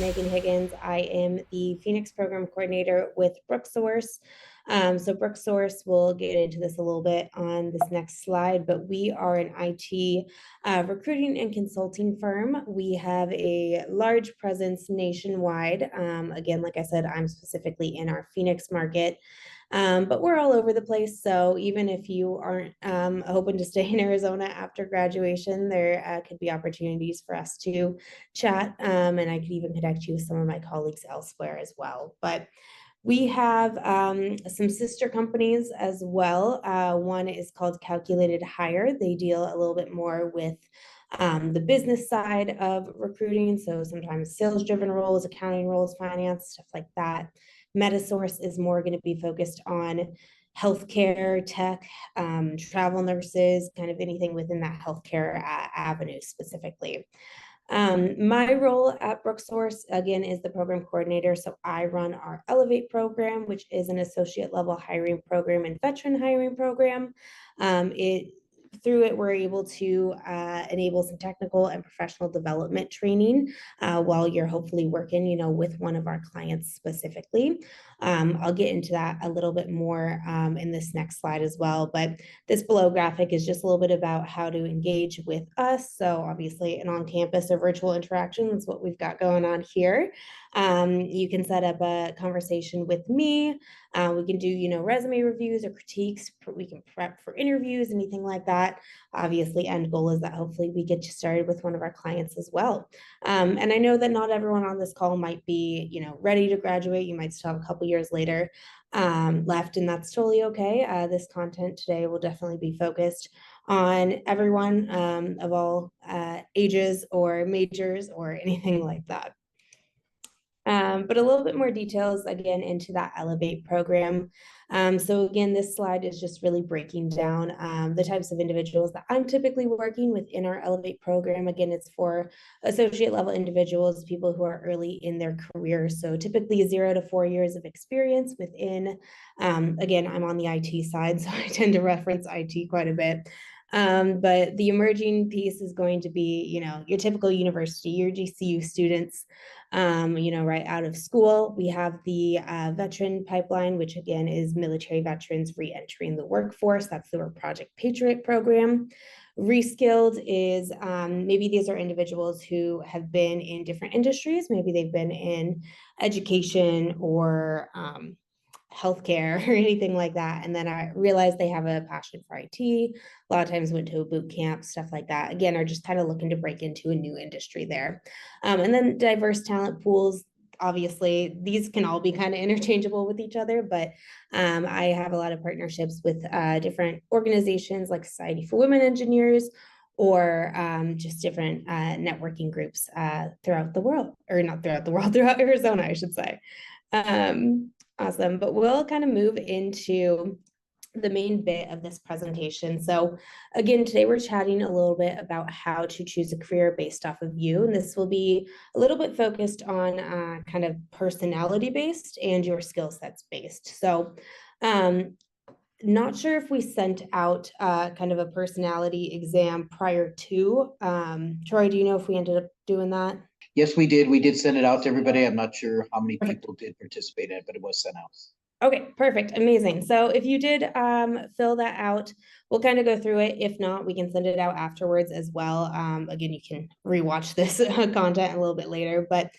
Megan Higgins. I am the Phoenix Program Coordinator with Brooksource. So Brooksource, we'll get into this a little bit on this next slide, but we are an IT recruiting and consulting firm. We have a large presence nationwide. Again, like I said, I'm specifically in our Phoenix market. But we're all over the place. So even if you aren't hoping to stay in Arizona after graduation, there could be opportunities for us to chat. And I could even connect you with some of my colleagues elsewhere as well. But we have some sister companies as well. One is called Calculated Hire. They deal a little bit more with the business side of recruiting. So sometimes sales-driven roles, accounting roles, finance, stuff like that. Metasource is more going to be focused on healthcare, tech, travel nurses, kind of anything within that healthcare avenue specifically. My role at Brooksource, again, is the program coordinator. So I run our Elevate program, which is an associate level hiring program and veteran hiring program. Through it, we're able to enable some technical and professional development training while you're hopefully working, with one of our clients specifically. I'll get into that a little bit more in this next slide as well. But this below graphic is just a little bit about how to engage with us. So obviously an on-campus or virtual interaction is what we've got going on here. You can set up a conversation with me. We can do, resume reviews or critiques. We can prep for interviews, anything like that. Obviously, end goal is that hopefully we get you started with one of our clients as well. And I know that not everyone on this call might be, ready to graduate. You might still have a couple years later left, and that's totally okay. This content today will definitely be focused on everyone of all ages or majors or anything like that. But a little bit more details again into that Elevate program. So again, this slide is just really breaking down the types of individuals that I'm typically working with in our Elevate program. Again, it's for associate level individuals, people who are early in their career. So typically 0 to 4 years of experience within, again, I'm on the IT side, so I tend to reference IT quite a bit. But the emerging piece is going to be, your typical university, your GCU students, right out of school. We have the veteran pipeline, which again is military veterans re-entering the workforce. That's the Project Patriot program. Reskilled is maybe these are individuals who have been in different industries. Maybe they've been in education or healthcare or anything like that. And then I realized they have a passion for IT. A lot of times went to a boot camp, stuff like that. Again, are just kind of looking to break into a new industry there. And then diverse talent pools. Obviously, these can all be kind of interchangeable with each other, but I have a lot of partnerships with different organizations like Society for Women Engineers, or just different networking groups throughout the world, or not throughout the world, throughout Arizona, I should say. Awesome, but we'll kind of move into the main bit of this presentation. So again, today we're chatting a little bit about how to choose a career based off of you. And this will be a little bit focused on kind of personality based and your skill sets based. So not sure if we sent out kind of a personality exam prior to. Troy, do you know if we ended up doing that? Yes, we did. We did send it out to everybody. I'm not sure how many people did participate in it, but it was sent out. Okay, perfect. Amazing. So if you did fill that out, we'll kind of go through it. If not, we can send it out afterwards as well. Again, you can rewatch this content a little bit later, but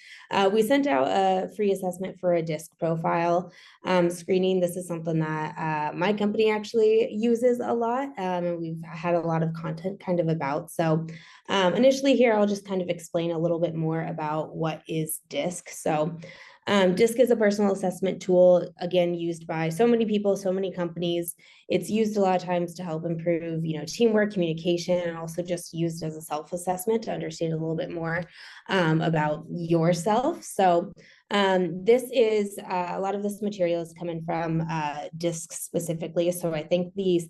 we sent out a free assessment for a DISC profile screening. This is something that my company actually uses a lot, and we've had a lot of content kind of about. So initially here, I'll just kind of explain a little bit more about what is DISC. So DISC is a personal assessment tool, again, used by so many people, so many companies. It's used a lot of times to help improve, teamwork, communication, and also just used as a self-assessment to understand a little bit more about yourself. So this is a lot of this material is coming from DISC specifically. So I think the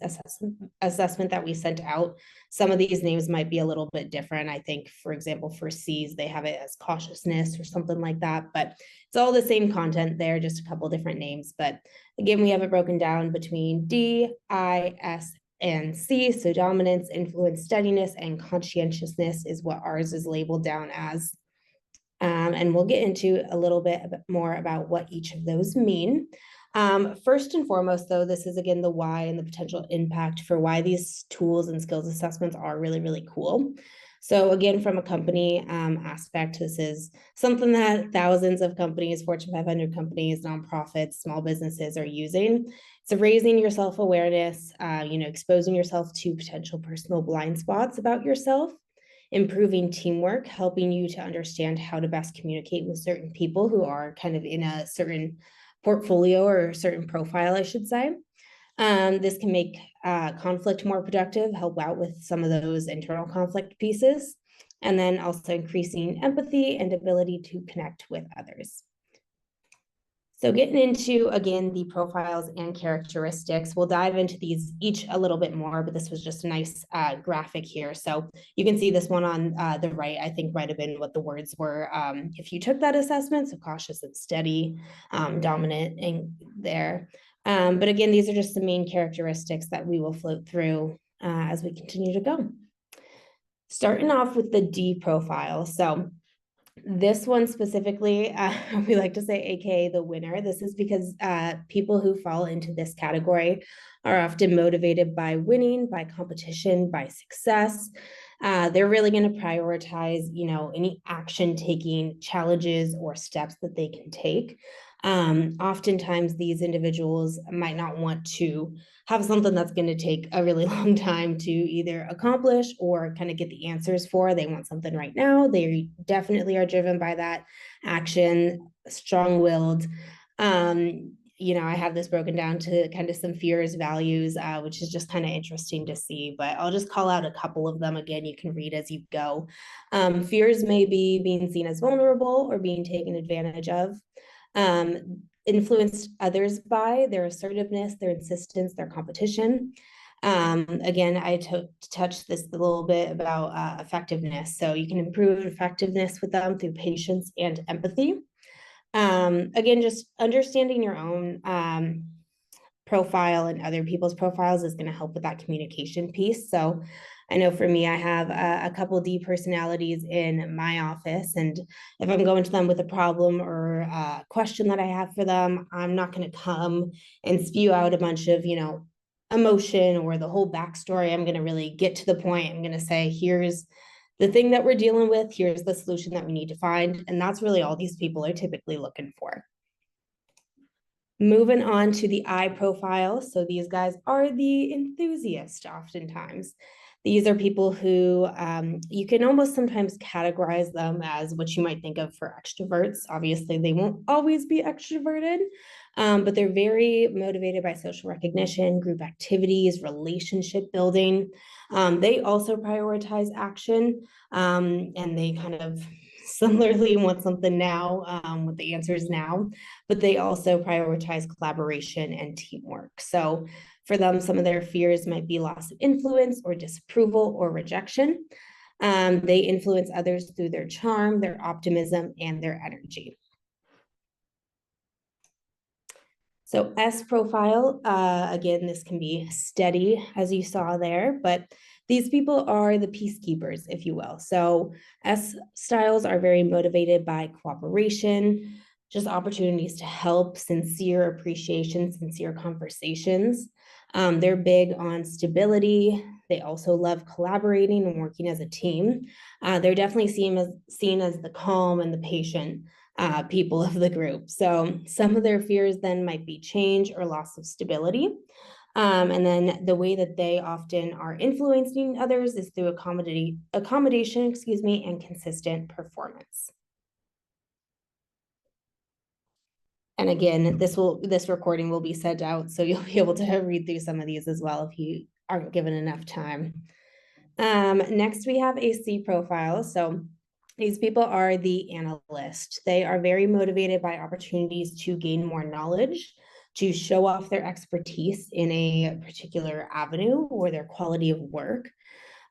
assessment that we sent out, some of these names might be a little bit different. I think, for example, for C's, they have it as cautiousness or something like that, but it's all the same content there, just a couple different names. But again, we have it broken down between D, I, S, and C. So dominance, influence, steadiness, and conscientiousness is what ours is labeled down as. And we'll get into a little bit more about what each of those mean. First and foremost, though, this is again the why and the potential impact for why these tools and skills assessments are really, really cool. So again, from a company aspect, this is something that thousands of companies, Fortune 500 companies, nonprofits, small businesses are using. So raising your self-awareness, exposing yourself to potential personal blind spots about yourself, improving teamwork, helping you to understand how to best communicate with certain people who are kind of in a certain portfolio or a certain profile, I should say. This can make conflict more productive, help out with some of those internal conflict pieces, and then also increasing empathy and ability to connect with others. So getting into, again, the profiles and characteristics, we'll dive into these each a little bit more, but this was just a nice graphic here. So you can see this one on the right, I think might have been what the words were if you took that assessment. So cautious and steady, dominant and there. But again, these are just the main characteristics that we will float through as we continue to go. Starting off with the D profile. So this one specifically, we like to say AKA the winner. This is because people who fall into this category are often motivated by winning, by competition, by success. They're really going to prioritize, any action taking challenges or steps that they can take. Oftentimes these individuals might not want to have something that's going to take a really long time to either accomplish or kind of get the answers for. They want something right now. They definitely are driven by that action, strong-willed. I have this broken down to kind of some fears, values, which is just kind of interesting to see, but I'll just call out a couple of them. Again, you can read as you go. Fears may be being seen as vulnerable or being taken advantage of. Influenced others by their assertiveness, their insistence, their competition. Again, I touched this a little bit about effectiveness. So you can improve effectiveness with them through patience and empathy. Again, just understanding your own profile and other people's profiles is going to help with that communication piece. So I know for me, I have a couple of D personalities in my office, and if I'm going to them with a problem or a question that I have for them, I'm not going to come and spew out a bunch of, emotion or the whole backstory. I'm going to really get to the point. I'm going to say, here's the thing that we're dealing with. Here's the solution that we need to find. And that's really all these people are typically looking for. Moving on to the I profile. So these guys are the enthusiast oftentimes. These are people who you can almost sometimes categorize them as what you might think of for extroverts. Obviously, they won't always be extroverted, but they're very motivated by social recognition, group activities, relationship building. They also prioritize action, and they kind of similarly want something now with the answers now, but they also prioritize collaboration and teamwork. So for them, some of their fears might be loss of influence or disapproval or rejection. They influence others through their charm, their optimism, and their energy. So S profile, again, this can be steady as you saw there, but these people are the peacekeepers, if you will. So S styles are very motivated by cooperation, just opportunities to help, sincere appreciation, sincere conversations. They're big on stability. They also love collaborating and working as a team. They're definitely seen as the calm and the patient people of the group. So some of their fears then might be change or loss of stability. And then the way that they often are influencing others is through accommodation, and consistent performance. And again, this recording will be sent out, so you'll be able to read through some of these as well if you aren't given enough time. Next, we have a C profile. So these people are the analyst. They are very motivated by opportunities to gain more knowledge, to show off their expertise in a particular avenue or their quality of work.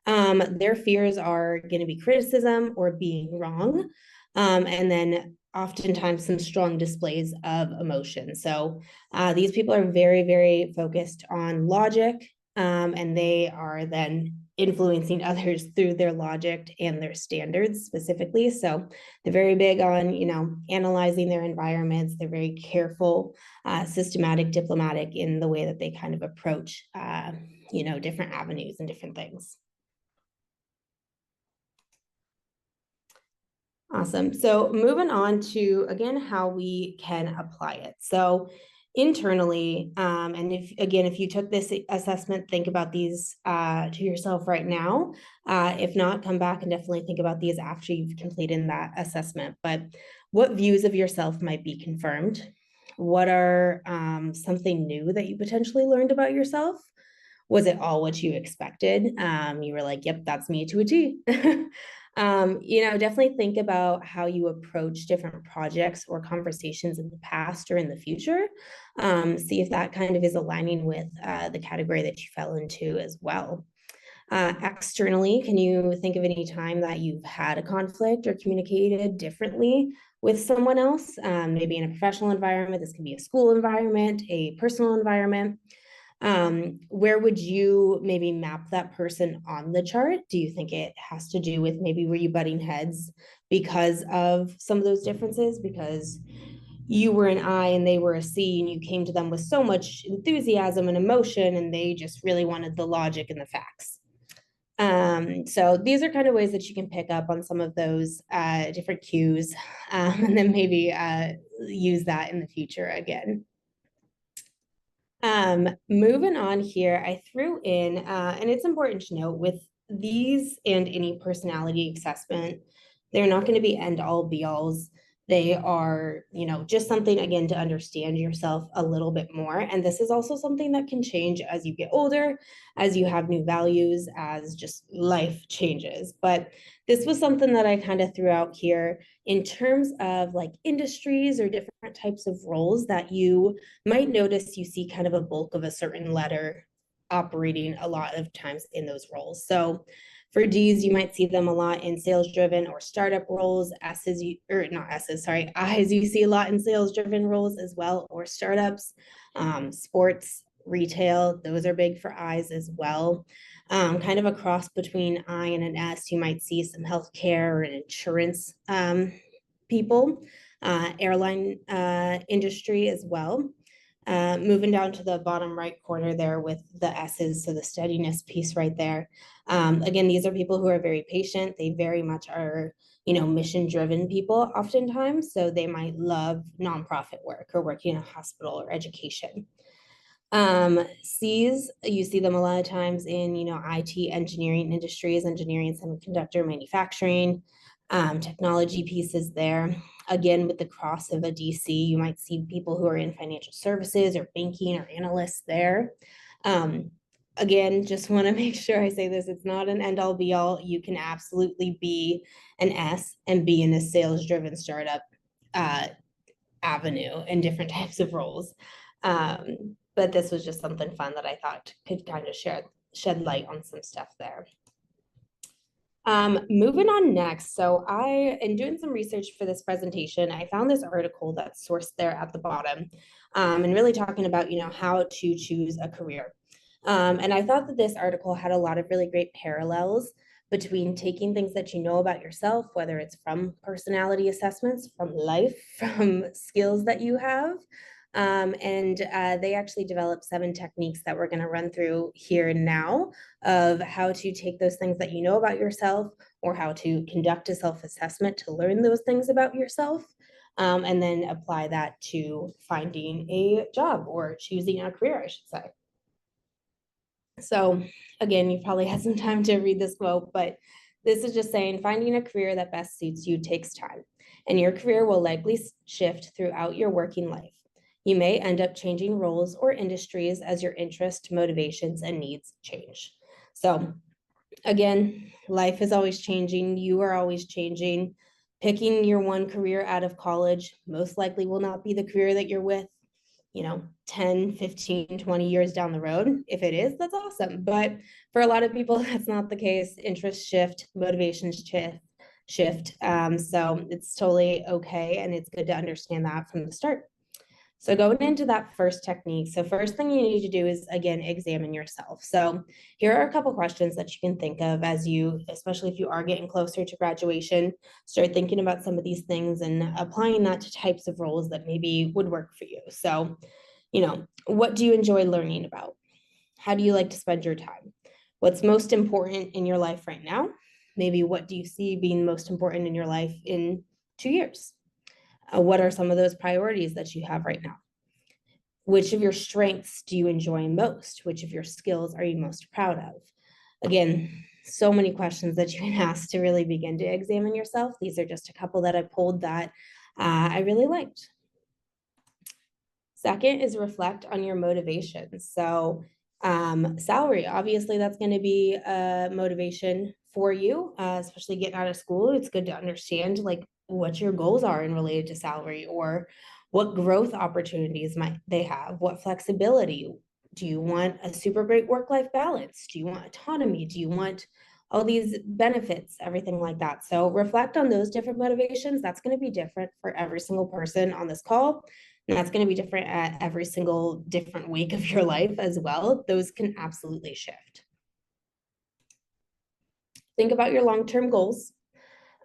Their fears are going to be criticism or being wrong. And then oftentimes some strong displays of emotion. So these people are very, very focused on logic, and they are then influencing others through their logic and their standards specifically. So they're very big on, analyzing their environments. They're very careful, systematic, diplomatic in the way that they kind of approach, different avenues and different things. Awesome. So moving on to, again, how we can apply it. So internally, and if you took this assessment, think about these to yourself right now. If not, come back and definitely think about these after you've completed that assessment. But what views of yourself might be confirmed? What are something new that you potentially learned about yourself? Was it all what you expected? You were like, yep, that's me to a T. Definitely think about how you approach different projects or conversations in the past or in the future. See if that kind of is aligning with the category that you fell into as well. Externally, can you think of any time that you've had a conflict or communicated differently with someone else? Maybe in a professional environment, this can be a school environment, a personal environment. Where would you maybe map that person on the chart? Do you think it has to do with maybe were you butting heads because of some of those differences? Because you were an I and they were a C, and you came to them with so much enthusiasm and emotion, and they just really wanted the logic and the facts. So these are kind of ways that you can pick up on some of those different cues, and then maybe use that in the future again. Moving on here, I threw in, and it's important to note with these and any personality assessment, they're not going to be end all be alls. They are, just something again to understand yourself a little bit more. And this is also something that can change as you get older, as you have new values, as just life changes. But this was something that I kind of threw out here in terms of like industries or different types of roles that you might notice you see kind of a bulk of a certain letter operating a lot of times in those roles. So for D's, you might see them a lot in sales driven or startup roles. I's, you see a lot in sales driven roles as well, or startups, sports, retail, those are big for I's as well. Kind of a cross between I and an S, you might see some healthcare and insurance people, airline industry as well. Moving down to the bottom right corner there with the S's, so the steadiness piece right there. Again, these are people who are very patient. They very much are, mission-driven people oftentimes. So they might love nonprofit work or working in a hospital or education. C's, you see them a lot of times in, IT, engineering industries, engineering, semiconductor, manufacturing, technology pieces there. Again, with the cross of a DC, you might see people who are in financial services or banking or analysts there. Again, just want to make sure I say this, it's not an end all be all. You can absolutely be an S and be in a sales driven startup avenue in different types of roles. But this was just something fun that I thought could kind of shed light on some stuff there. Moving on next. So in doing some research for this presentation, I found this article that's sourced there at the bottom, and really talking about, how to choose a career. And I thought that this article had a lot of really great parallels between taking things that you know about yourself, whether it's from personality assessments, from life, from skills that you have. And they actually developed 7 techniques that we're going to run through here now of how to take those things that you know about yourself, or how to conduct a self-assessment to learn those things about yourself, and then apply that to finding a job or choosing a career, I should say. So again, you've probably had some time to read this quote, but this is just saying finding a career that best suits you takes time, and your career will likely shift throughout your working life. You may end up changing roles or industries as your interests, motivations, and needs change. So again, life is always changing. You are always changing. Picking your one career out of college most likely will not be the career that you're with, 10, 15, 20 years down the road. If it is, that's awesome. But for a lot of people, that's not the case. Interests shift, motivations shift. So it's totally okay. And it's good to understand that from the start. So going into that first technique, so first thing you need to do is, again, examine yourself. So here are a couple questions that you can think of as you, especially if you are getting closer to graduation, start thinking about some of these things and applying that to types of roles that maybe would work for you. So, what do you enjoy learning about? How do you like to spend your time? What's most important in your life right now? Maybe what do you see being most important in your life in 2 years? What are some of those priorities that you have right now? Which of your strengths do you enjoy most? Which of your skills are you most proud of? Again, so many questions that you can ask to really begin to examine yourself. These are just a couple that I pulled that I really liked. Second is reflect on your motivations. So salary, obviously that's going to be a motivation for you, especially getting out of school. It's good to understand like what your goals are in related to salary, or what growth opportunities might they have, what flexibility. Do you want a super great work-life balance? Do you want autonomy? Do you want all these benefits, everything like that? So reflect on those different motivations. That's going to be different for every single person on this call. And that's going to be different at every single different week of your life as well. Those can absolutely shift. Think about your long-term goals.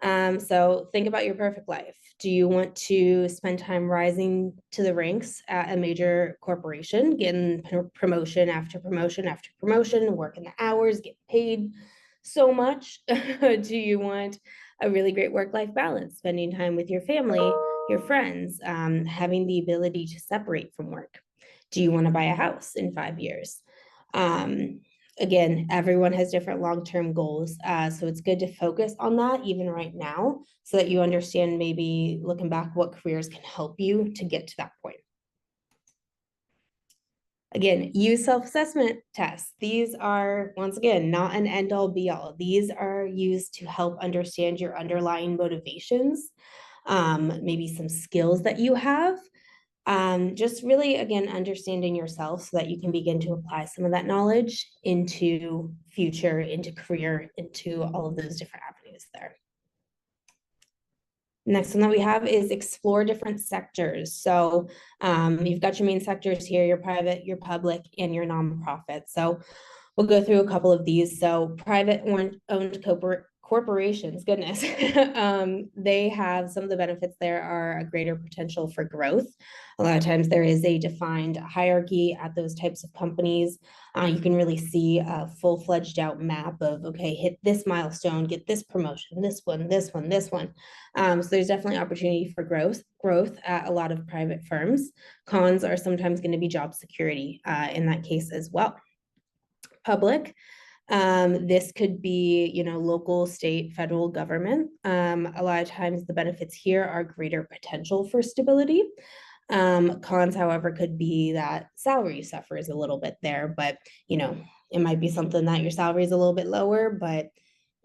So think about your perfect life. Do you want to spend time rising to the ranks at a major corporation, getting promotion after promotion after promotion, working the hours, get paid so much? Do you want a really great work-life balance, spending time with your family, your friends, having the ability to separate from work? Do you want to buy a house in 5 years? Again, everyone has different long-term goals. So it's good to focus on that even right now, so that you understand, maybe looking back, what careers can help you to get to that point. Again, use self-assessment tests. These are, once again, not an end-all be-all. These are used to help understand your underlying motivations, maybe some skills that you have. Just really, again, understanding yourself so that you can begin to apply some of that knowledge into future, into career, into all of those different avenues there. Next one that we have is explore different sectors. So you've got your main sectors here, your private, your public, and your nonprofit. So we'll go through a couple of these. So private owned corporations, goodness, they have some of the benefits there are a greater potential for growth. A lot of times there is a defined hierarchy at those types of companies. You can really see a full-fledged out map of, okay, hit this milestone, get this promotion, this one, this one, this one. So there's definitely opportunity for growth at a lot of private firms. Cons are sometimes going to be job security in that case as well. Public, this could be, local, state, federal government. A lot of times the benefits here are greater potential for stability. Cons, however, could be that salary suffers a little bit there, but it might be something that your salary is a little bit lower, but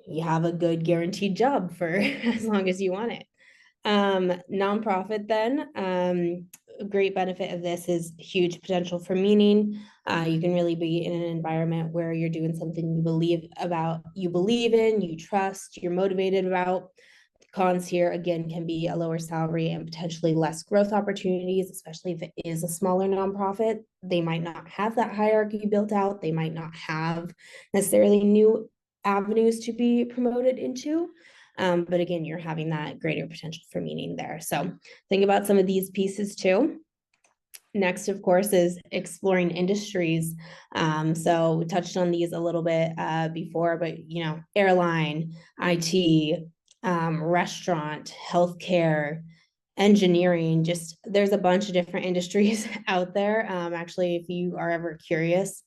you have a good guaranteed job for as long as you want it. Nonprofit then, a great benefit of this is huge potential for meaning. You can really be in an environment where you're doing something you believe in, you trust, you're motivated about. Cons here, again, can be a lower salary and potentially less growth opportunities, especially if it is a smaller nonprofit. They might not have that hierarchy built out. They might not have necessarily new avenues to be promoted into. But again, you're having that greater potential for meaning there. So think about some of these pieces too. Next, of course, is exploring industries. So we touched on these a little bit before, but airline, IT, restaurant, healthcare, engineering, just there's a bunch of different industries out there. Actually, if you are ever curious,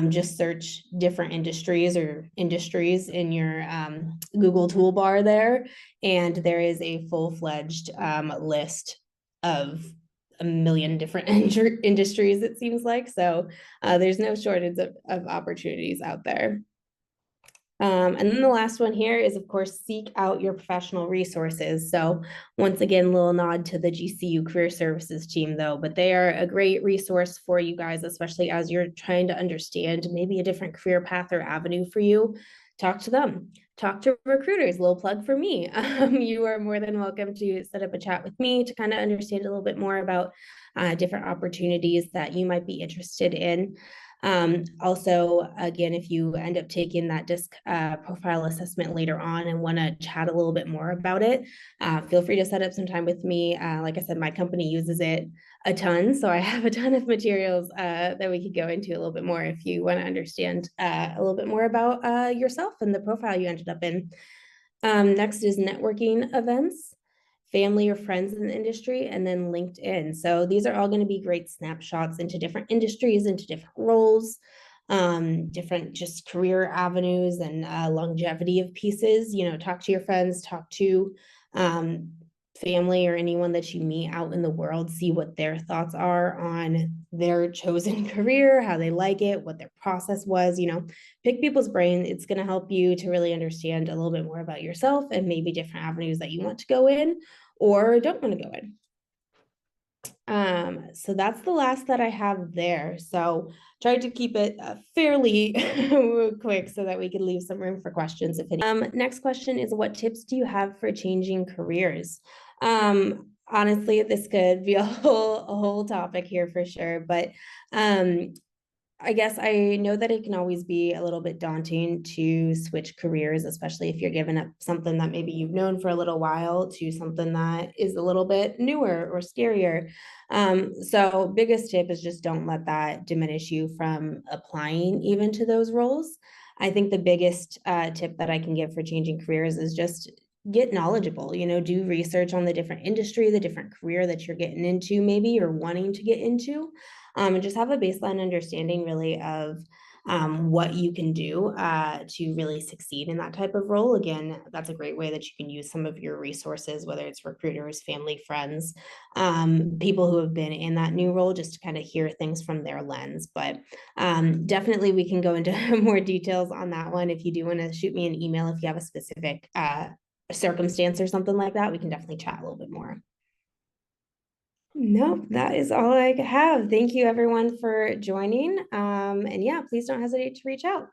just search different industries or industries in your Google toolbar there, and there is a full-fledged list of a million different industries, it seems like. So there's no shortage of opportunities out there. And then the last one here is, of course, seek out your professional resources. So once again, little nod to the GCU Career Services team though, but they are a great resource for you guys, especially as you're trying to understand maybe a different career path or avenue for you. Talk to them. talk to recruiters. Little plug for me. You are more than welcome to set up a chat with me to kind of understand a little bit more about different opportunities that you might be interested in. Also, again, if you end up taking that DISC profile assessment later on and want to chat a little bit more about it, feel free to set up some time with me. Like I said, my company uses it a ton, so I have a ton of materials that we could go into a little bit more if you want to understand a little bit more about yourself and the profile you ended up in. Next is networking events, family or friends in the industry, and then LinkedIn. So these are all going to be great snapshots into different industries, into different roles, different just career avenues and longevity of pieces. You know, talk to your friends, talk to family or anyone that you meet out in the world, see what their thoughts are on their chosen career, how they like it, what their process was, you know, pick people's brain. It's going to help you to really understand a little bit more about yourself and maybe different avenues that you want to go in or don't want to go in. So that's the last that I have there. So tried to keep it fairly quick so that we could leave some room for questions. If any. Next question is, what tips do you have for changing careers? Honestly, this could be a whole topic here for sure, but I guess I know that it can always be a little bit daunting to switch careers, especially if you're giving up something that maybe you've known for a little while to something that is a little bit newer or scarier. So biggest tip is just don't let that diminish you from applying even to those roles. I think the biggest tip that I can give for changing careers is just get knowledgeable, you know, do research on the different industry, the different career that you're getting into maybe or wanting to get into. And just have a baseline understanding really of what you can do to really succeed in that type of role. Again, that's a great way that you can use some of your resources, whether it's recruiters, family, friends, people who have been in that new role, just to kind of hear things from their lens. But definitely we can go into more details on that one. If you do want to shoot me an email, if you have a specific circumstance or something like that, we can definitely chat a little bit more. Nope, that is all I have. Thank you everyone for joining. And yeah, please don't hesitate to reach out.